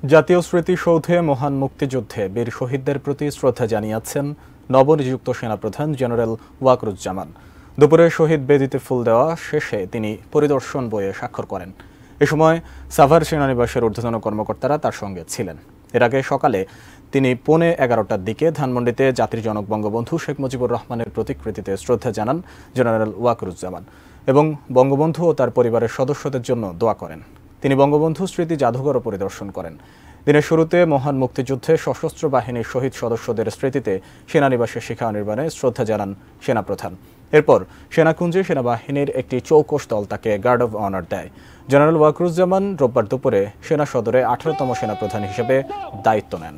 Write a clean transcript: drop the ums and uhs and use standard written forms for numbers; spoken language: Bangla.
জাতীয় স্মৃতিসৌধে মহান মুক্তিযুদ্ধে বীর শহীদদের প্রতি শ্রদ্ধা জানিয়েছেন নবনিযুক্ত সেনাপ্রধান জেনারেল ওয়াকরুজ্জামান। দুপুরে শহীদ বেদিতে ফুল দেওয়া শেষে তিনি পরিদর্শন বইয়ে স্বাক্ষর করেন। এ সময় সাভার সেনানিবাসের ঊর্ধ্বতন কর্মকর্তারা তার সঙ্গে ছিলেন। এর আগে সকালে তিনি 11:15টার দিকে ধানমন্ডিতে জাতির জনক বঙ্গবন্ধু শেখ মুজিবুর রহমানের প্রতিকৃতিতে শ্রদ্ধা জানান জেনারেল ওয়াকরুজ্জামান এবং বঙ্গবন্ধু ও তার পরিবারের সদস্যদের জন্য দোয়া করেন। তিনি বঙ্গবন্ধু স্মৃতি জাদুঘরও পরিদর্শন করেন। দিনের শুরুতে মহান মুক্তিযুদ্ধে সশস্ত্র বাহিনীর শহীদ সদস্যদের স্মৃতিতে সেনানিবাসে শিখা নির্মাণে শ্রদ্ধা জানান সেনাপ্রধান। এরপর সেনাকুঞ্জে সেনাবাহিনীর একটি চৌকস দল তাকে গার্ড অব অনার দেয়। জেনারেল ওয়াকরুজ্জামান রোববার দুপুরে সেনা সদরে 18তম সেনাপ্রধান হিসেবে দায়িত্ব নেন।